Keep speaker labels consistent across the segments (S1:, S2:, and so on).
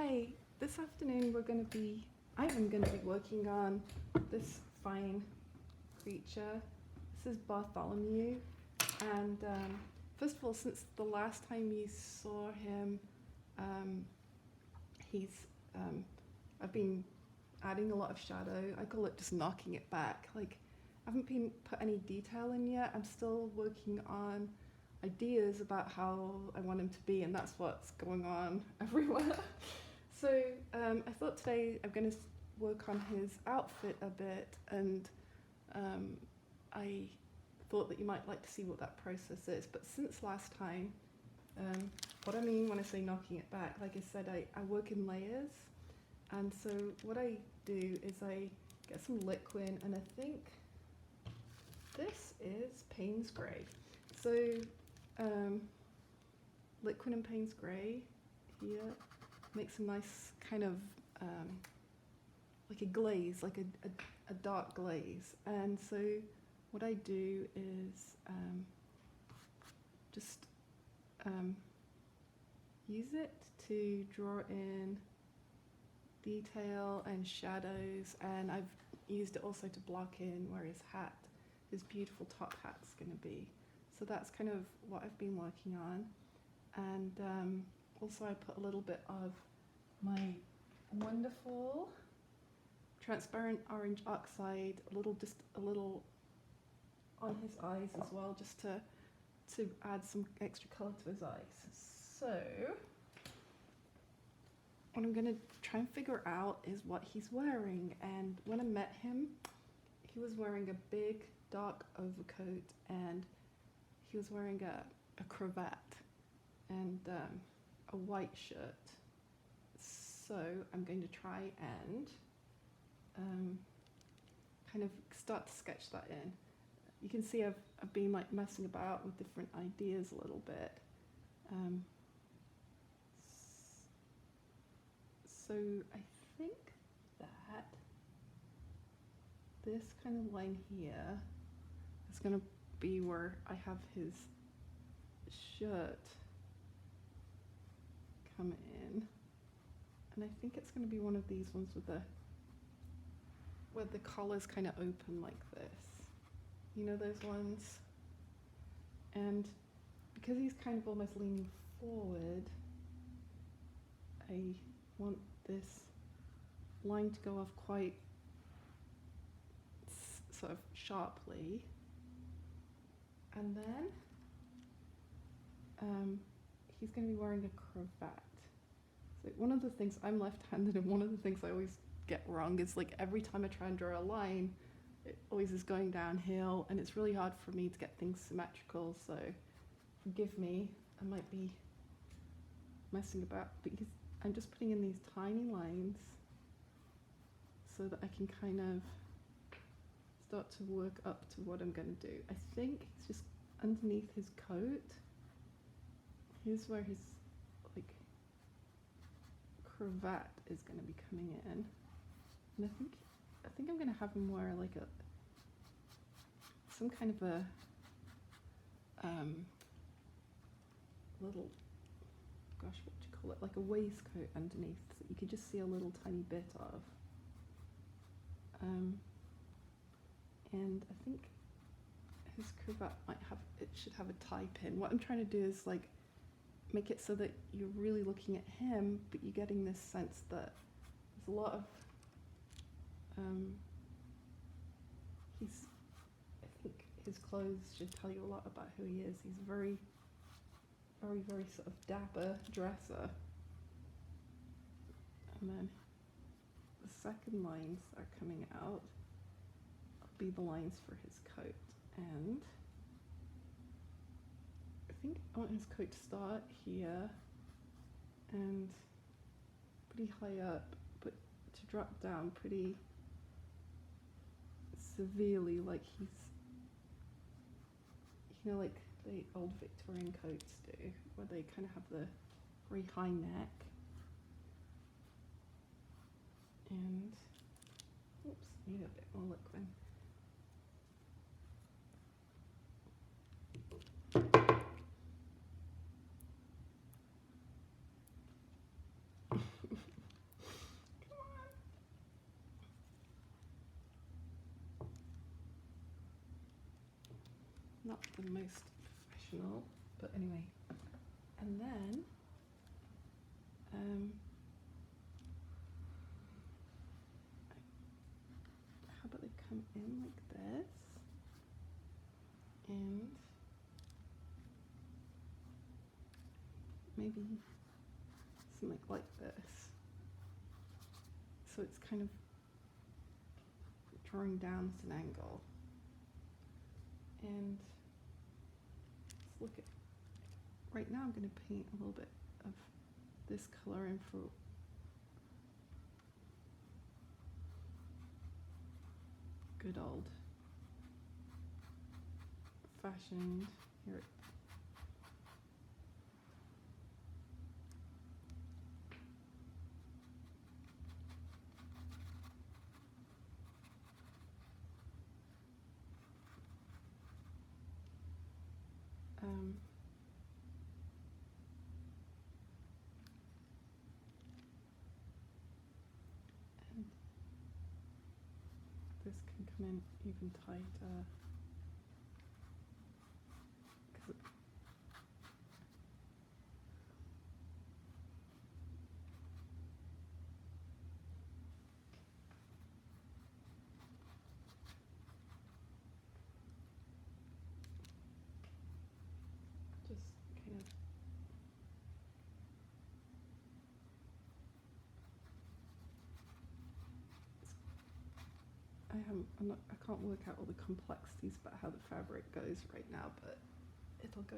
S1: Hi, this afternoon I'm going to be working on this fine creature. This is Bartholomew, and first of all, since the last time you saw him, um, he's I've been adding a lot of shadow. I call it just knocking it back. Like, I haven't been put any detail in yet. I'm still working on ideas about how I want him to be, and that's what's going on everywhere. So I thought today I'm going to work on his outfit a bit, and I thought that you might like to see what that process is. But since last time, what I mean when I say knocking it back, like I said, I work in layers, and so what I do is I get some liquid, and I think this is Payne's Grey. So liquid and Payne's Grey here makes a nice kind of like a glaze, like a dark glaze. And so what I do is just use it to draw in detail and shadows, and I've used it also to block in where his beautiful top hat's going to be. So that's kind of what I've been working on. And also I put a little bit of my wonderful transparent orange oxide, just a little on his eyes as well, just to add some extra colour to his eyes. So what I'm going to try and figure out is what he's wearing. And when I met him, he was wearing a big dark overcoat, and he was wearing a cravat and a white shirt. So I'm going to try and kind of start to sketch that in. You can see I've been like messing about with different ideas a little bit. So I think that this kind of line here is going to be where I have his shirt come in, and I think it's going to be one of these ones where the collar's kind of open like this, you know, those ones. And because he's kind of almost leaning forward, I want this line to go off quite sort of sharply, and then he's going to be wearing a cravat. So one of the things, I'm left-handed, and one of the things I always get wrong is, like, every time I try and draw a line, it always is going downhill, and it's really hard for me to get things symmetrical, so forgive me, I might be messing about, because I'm just putting in these tiny lines so that I can kind of start to work up to what I'm going to do. I think it's just underneath his coat. Here's where his like cravat is going to be coming in, and I think I'm going to have him wear like some kind of a little, gosh, what do you call it, like a waistcoat underneath that you could just see a little tiny bit of. And I think his cravat should have a tie pin. What I'm trying to do is like make it so that you're really looking at him, but you're getting this sense that there's a lot of I think his clothes should tell you a lot about who he is. He's very, very, very sort of dapper dresser. And then the second lines are coming out will be the lines for his coat, and I think I want his coat to start here and pretty high up, but to drop down pretty severely, like he's, you know, like the old Victorian coats do, where they kind of have the very high neck. And oops, need a bit more liquid. not the most professional, but anyway. And then how about they come in like this, and maybe something like this. So it's kind of drawing down at an angle. And let's look at, right now I'm going to paint a little bit of this color in for good old fashioned, here and this can come in even tighter. Just kind of I can't work out all the complexities about how the fabric goes right now, but it'll go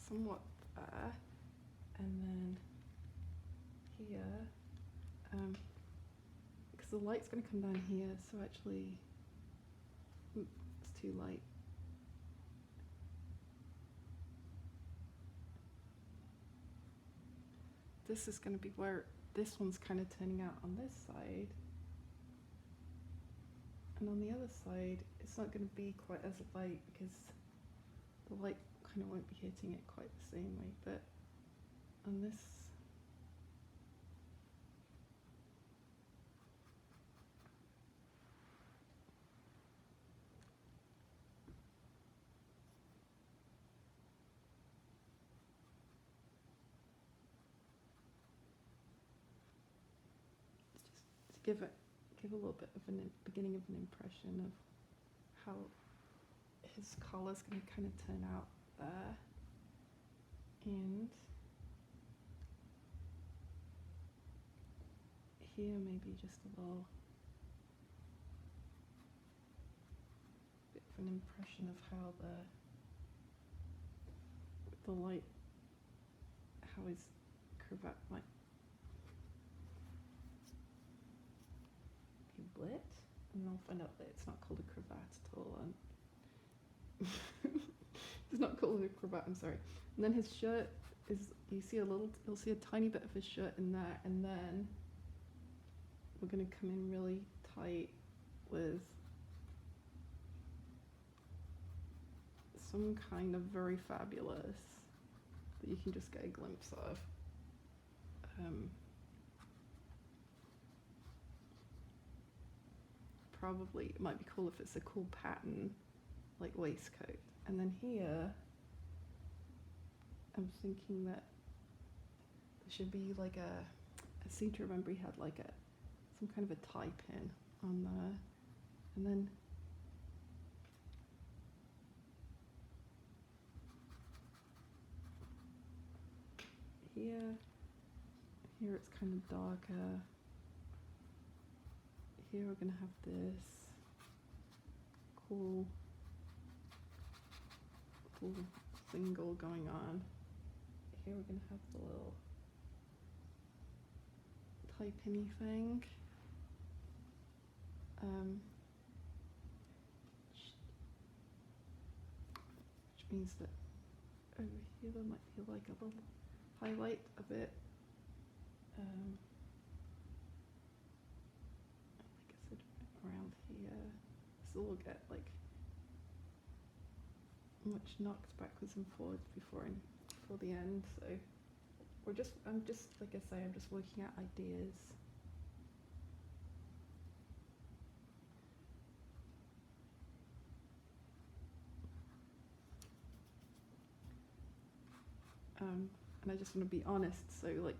S1: somewhat there, and then here, because the light's going to come down here, so actually, it's too light. This is going to be where this one's kind of turning out on this side. And on the other side, it's not going to be quite as light because the light kind of won't be hitting it quite the same way. But on this, just to give a little bit of a beginning of an impression of how his collar's going to kind of turn out there, and here maybe just a little bit of an impression of how the light, how his cravat might be lit, and I'll find out that it's not called a cravat at all. It's not called a cravat, I'm sorry. And then his shirt is, you'll see a tiny bit of his shirt in there, and then we're going to come in really tight with some kind of very fabulous that you can just get a glimpse of. Probably it might be cool if it's a cool pattern like waistcoat. And then here I'm thinking that there should be like I seem to remember he had like some kind of a tie pin on there, and then here it's kind of darker. Here we're gonna have this cool single going on. Here we're gonna have the little tie pinny thing. Which means that over here there might be like a little highlight of it. Like I said, around here. So we'll get like much knocked backwards and forwards before the end. So I'm just like I say, I'm just working out ideas. and I just want to be honest. So like,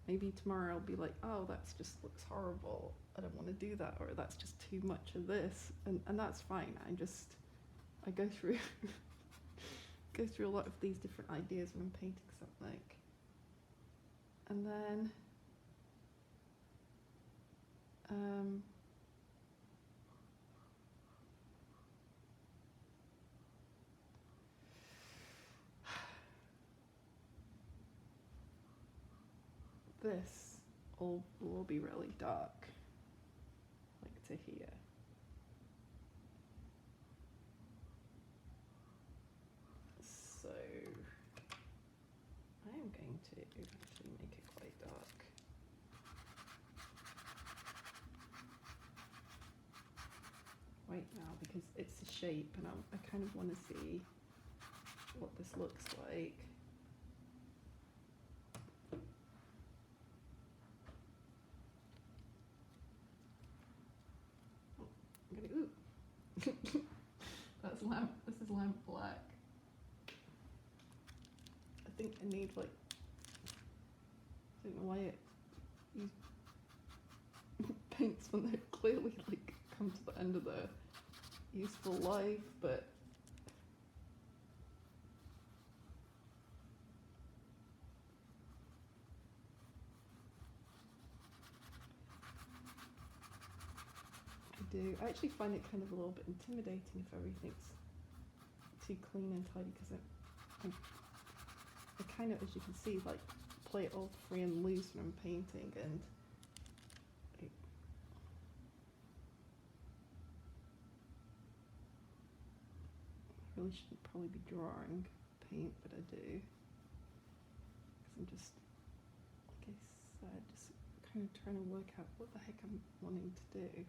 S1: maybe tomorrow I'll be like, oh, that's just looks horrible. I don't want to do that, or that's just too much of this, and that's fine. I go through go through a lot of these different ideas when I'm painting something, and then this will be really dark, like to here. So I am going to actually make it quite dark. Right now, because it's a shape and I kind of want to see what this looks like. I'm gonna, ooh. This is lamp black. I think I need like, I don't know why it paints when they're clearly like come to the end of their useful life, but I actually find it kind of a little bit intimidating if everything's too clean and tidy, because I kind of, as you can see, like play it all free and loose when I'm painting, and I really shouldn't probably be drawing paint, but I do, because I'm just, like I said, just kind of trying to work out what the heck I'm wanting to do.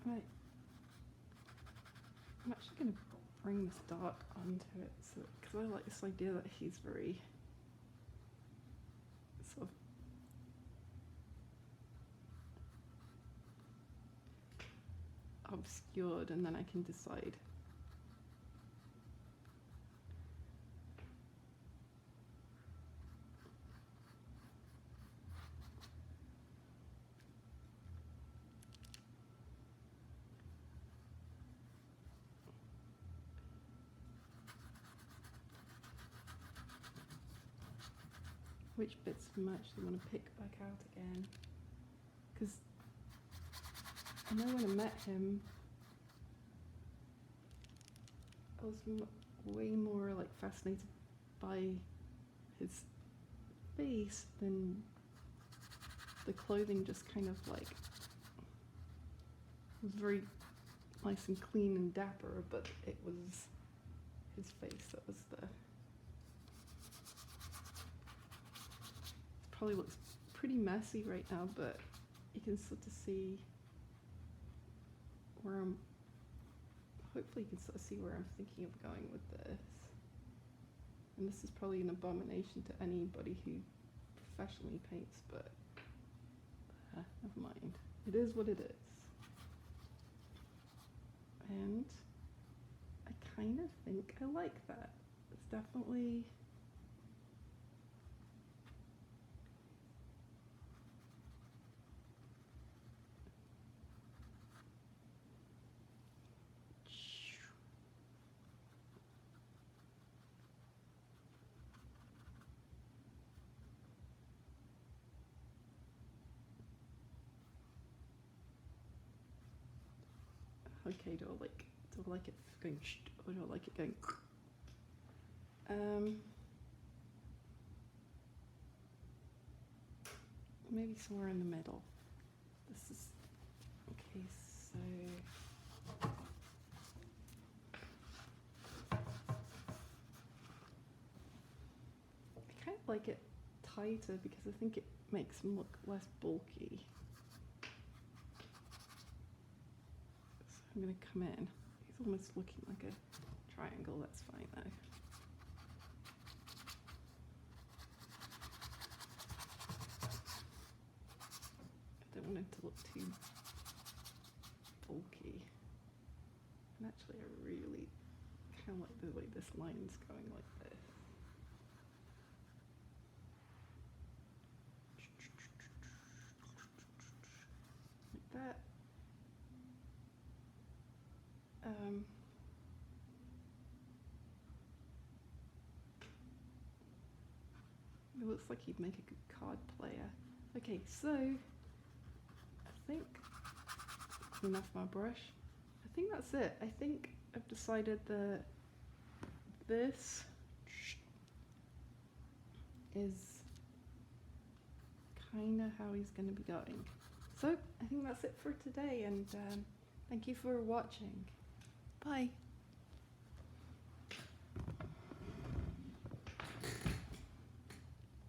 S1: Right. I'm actually going to bring this dark onto it, so because I like this idea that he's very sort of obscured, and then I can decide. Which bits of him I actually want to pick back out again, because I know when I met him I was way more like fascinated by his face than the clothing. Just kind of like was very nice and clean and dapper, but it was his face that was the, probably looks pretty messy right now, but you can sort of see where I'm, hopefully you can sort of see where I'm thinking of going with this. And this is probably an abomination to anybody who professionally paints, but never mind. It is what it is. And I kind of think I like that. It's definitely, okay, do I like it going or do I like it going? Maybe somewhere in the middle. This is okay. So like it tighter because I think it makes him look less bulky. So I'm going to come in. He's almost looking like a triangle. That's fine though. I don't want him to look too bulky. And actually I really kind of like the way this line's going like this. Like that. It looks like he'd make a good card player. Okay, so I think clean off my brush. I think that's it. I think I've decided that this is kind of how he's going to be going. So I think that's it for today, and thank you for watching. Bye.